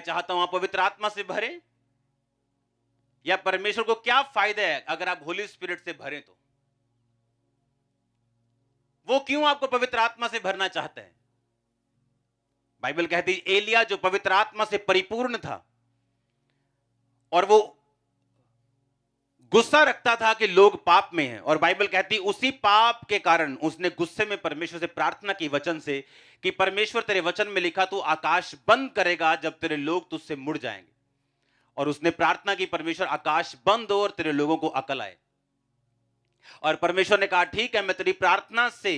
चाहता हूं आप पवित्र आत्मा से भरें, या परमेश्वर को क्या फायदा है अगर आप होली स्पिरिट से भरें? तो वो क्यों आपको पवित्र आत्मा से भरना चाहता है? बाइबल कहती है एलिया जो पवित्र आत्मा से परिपूर्ण था और वो गुस्सा रखता था कि लोग पाप में हैं, और बाइबल कहती उसी पाप के कारण उसने गुस्से में परमेश्वर से प्रार्थना की वचन से कि परमेश्वर तेरे वचन में लिखा तू आकाश बंद करेगा जब तेरे लोग तुझसे मुड़ जाएंगे। और उसने प्रार्थना की परमेश्वर आकाश बंद हो और तेरे लोगों को अकल आए। और परमेश्वर ने कहा ठीक है, मैं तेरी प्रार्थना से,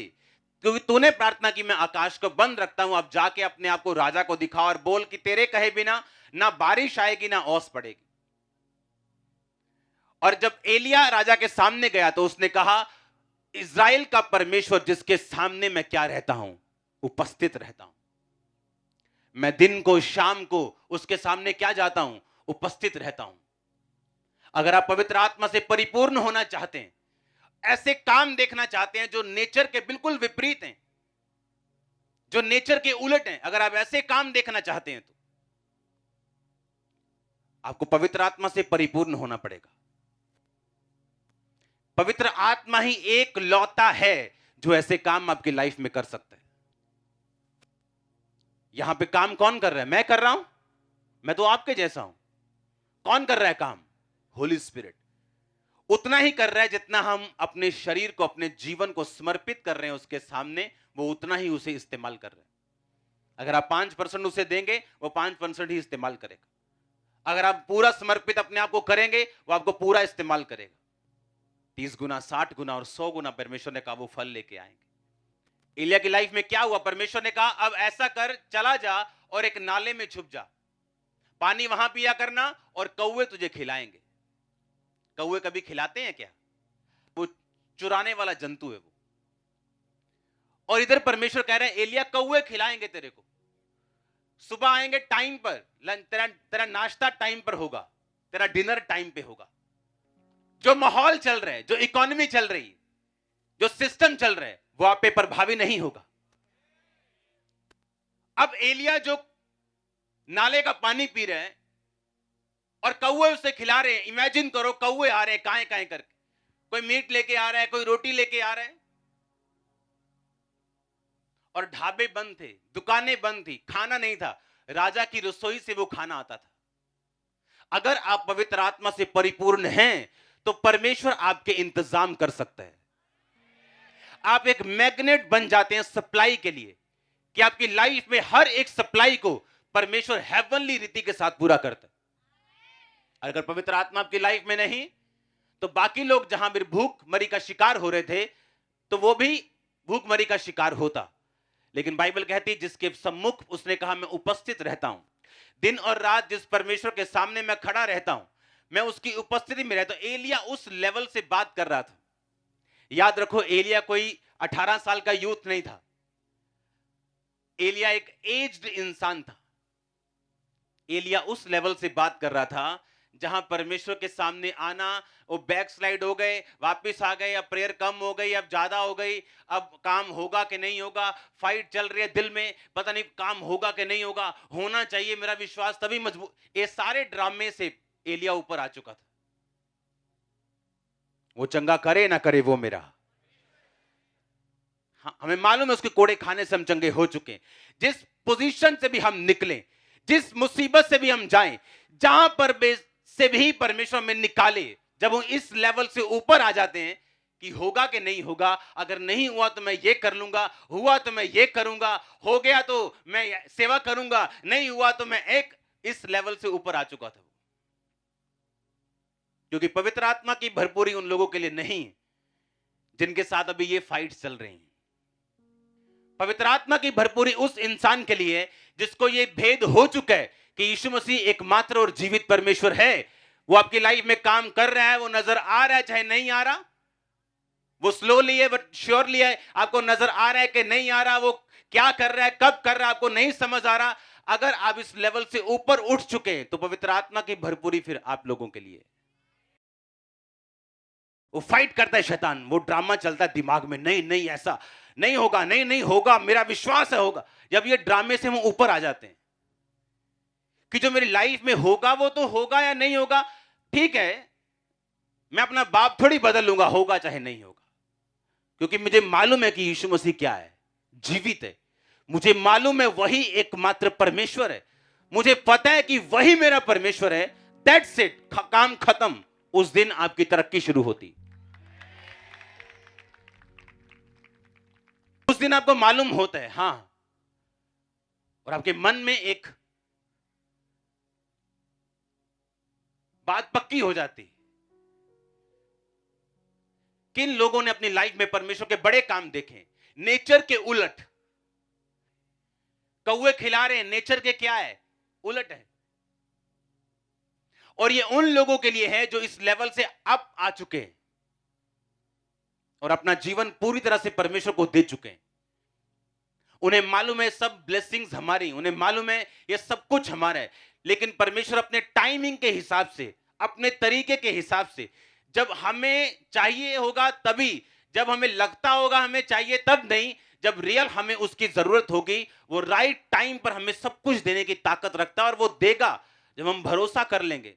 क्योंकि तूने प्रार्थना की, मैं आकाश को बंद रखता हूं, अब जाके अपने आप को राजा को दिखा और बोल कि तेरे कहे बिना ना बारिश आएगी ना ओस पड़ेगी। और जब एलिया राजा के सामने गया तो उसने कहा इज़राइल का परमेश्वर जिसके सामने मैं क्या रहता हूं, उपस्थित रहता हूं। मैं दिन को शाम को उसके सामने क्या जाता हूं, उपस्थित रहता हूं। अगर आप पवित्र आत्मा से परिपूर्ण होना चाहते हैं, ऐसे काम देखना चाहते हैं जो नेचर के बिल्कुल विपरीत हैं, जो नेचर के उलट हैं, अगर आप ऐसे काम देखना चाहते हैं तो आपको पवित्र आत्मा से परिपूर्ण होना पड़ेगा। पवित्र आत्मा ही एक लौता है जो ऐसे काम आपकी लाइफ में कर सकता है। यहां पे काम कौन कर रहा है? मैं कर रहा हूं, मैं तो आपके जैसा हूं। कौन कर रहा है काम? होली स्पिरिट। उतना ही कर रहा है जितना हम अपने शरीर को, अपने जीवन को समर्पित कर रहे हैं उसके सामने, वो उतना ही उसे इस्तेमाल कर रहे हैं। अगर आप 5% उसे देंगे, वो 5% ही इस्तेमाल करेगा। अगर आप पूरा समर्पित अपने आप को करेंगे, वो आपको पूरा इस्तेमाल करेगा। 30 गुना, 60 गुना और 100 गुना परमेश्वर ने कहा वो फल लेके आएंगे। एलिया की लाइफ में क्या हुआ? परमेश्वर ने कहा अब ऐसा कर, चला जा और एक नाले में छुप जा, पानी वहां पिया करना और कौवे तुझे खिलाएंगे। कौवे कभी खिलाते हैं क्या? वो चुराने वाला जंतु है वो। और इधर परमेश्वर कह रहे हैं एलिया कौवे खिलाएंगे तेरे को, सुबह आएंगे टाइम पर, तेरा नाश्ता टाइम पर होगा, तेरा डिनर टाइम पे होगा। जो माहौल चल रहा है, जो इकोनॉमी चल रही है, जो सिस्टम चल रहा है, वो आप पे प्रभावी नहीं होगा। अब एलिया जो नाले का पानी पी रहे हैं और कौवे उसे खिला रहे हैं। इमेजिन करो कौवे आ रहे हैं काएं काएं करके, कोई मीट लेके आ रहा है, कोई रोटी लेके आ रहा है, और ढाबे बंद थे, दुकानें बंद थी, खाना नहीं था, राजा की रसोई से वो खाना आता था। अगर आप पवित्र आत्मा से परिपूर्ण हैं तो परमेश्वर आपके इंतजाम कर सकता है। आप एक मैग्नेट बन जाते हैं सप्लाई के लिए, कि आपकी लाइफ में हर एक सप्लाई को परमेश्वर हेवनली रीति के साथ पूरा करता है। अगर पवित्र आत्मा आपकी लाइफ में नहीं तो बाकी लोग जहां भी भूखमरी का शिकार हो रहे थे तो वो भी भूखमरी का शिकार होता। लेकिन बाइबल कहती है जिसके सम्मुख उसने कहा मैं उपस्थित रहता हूं, दिन और रात जिस परमेश्वर के सामने मैं खड़ा रहता हूं, मैं उसकी उपस्थिति में रहता हूं। एलिया उस लेवल से बात कर रहा था। याद रखो एलिया कोई 18 साल का यूथ नहीं था, एलिया एक एज्ड इंसान था। एलिया उस लेवल से बात कर रहा था जहां परमेश्वर के सामने आना, वो बैक स्लाइड हो गए, वापस आ गए, अब प्रेयर कम हो गई, अब ज्यादा हो गई, अब काम होगा कि नहीं होगा, फाइट चल रही है दिल में, पता नहीं काम होगा कि नहीं होगा, होना चाहिए मेरा विश्वास तभी मजबूत। ये सारे ड्रामे से एलिया ऊपर आ चुका था। वो चंगा करे ना करे वो मेरा, हाँ, हमें मालूम है उसके कोड़े खाने से हम चंगे हो चुके हैं। जिस पोजीशन से भी हम निकलें, जिस मुसीबत से भी हम जाएं, जहां पर से भी परमेश्वर में निकाले, जब वो इस लेवल से ऊपर आ जाते हैं कि होगा कि नहीं होगा, अगर नहीं हुआ तो मैं ये कर लूंगा, हुआ तो मैं ये करूंगा, हो गया तो मैं सेवा करूंगा, नहीं हुआ तो मैं एक इस लेवल से ऊपर आ चुका था। क्योंकि पवित्र आत्मा की भरपूरी उन लोगों के लिए नहीं है जिनके साथ अभी ये फाइट चल रही है। पवित्र आत्मा की भरपूरी उस इंसान के लिए है जिसको ये भेद हो चुका है कि यीशु मसीह एकमात्र और जीवित परमेश्वर है। वो आपकी लाइफ में काम कर रहा है, वो नजर आ रहा है चाहे नहीं आ रहा, वो स्लोली है बट श्योरली है, आपको नजर आ रहा है कि नहीं आ रहा, वो क्या कर रहा है, कब कर रहा है, आपको नहीं समझ आ रहा। अगर आप इस लेवल से ऊपर उठ चुके हैं तो पवित्र आत्मा की भरपूरी फिर आप लोगों के लिए। वो फाइट करता है शैतान, वो ड्रामा चलता है दिमाग में, नहीं नहीं ऐसा नहीं होगा, नहीं नहीं होगा, मेरा विश्वास है होगा। जब ये ड्रामे से हम ऊपर आ जाते हैं, कि जो मेरी लाइफ में होगा वो तो होगा या नहीं होगा, ठीक है, मैं अपना बाप थोड़ी बदल लूंगा, होगा चाहे नहीं होगा, क्योंकि मुझे मालूम है कि यीशु मसीह क्या है, जीवित है। मुझे मालूम है वही एकमात्र परमेश्वर है। मुझे पता है कि वही मेरा परमेश्वर है। दैट्स इट, काम खत्म। उस दिन आपकी तरक्की शुरू होती। उस दिन आपको मालूम होता है, हां, और आपके मन में एक बात पक्की हो जाती। किन लोगों ने अपनी लाइफ में परमेश्वर के बड़े काम देखे, नेचर के उलट। कौवे खिला रहे हैं, नेचर के क्या है, उलट है। और ये उन लोगों के लिए है जो इस लेवल से अप आ चुके हैं और अपना जीवन पूरी तरह से परमेश्वर को दे चुके हैं। उन्हें मालूम है सब ब्लेसिंग्स हमारी, उन्हें मालूम है ये सब कुछ हमारा है, लेकिन परमेश्वर अपने टाइमिंग के हिसाब से, अपने तरीके के हिसाब से, जब हमें चाहिए होगा तभी, जब हमें लगता होगा हमें चाहिए तब नहीं, जब रियल हमें उसकी जरूरत होगी, वो राइट टाइम पर हमें सब कुछ देने की ताकत रखता है और वो देगा जब हम भरोसा कर लेंगे।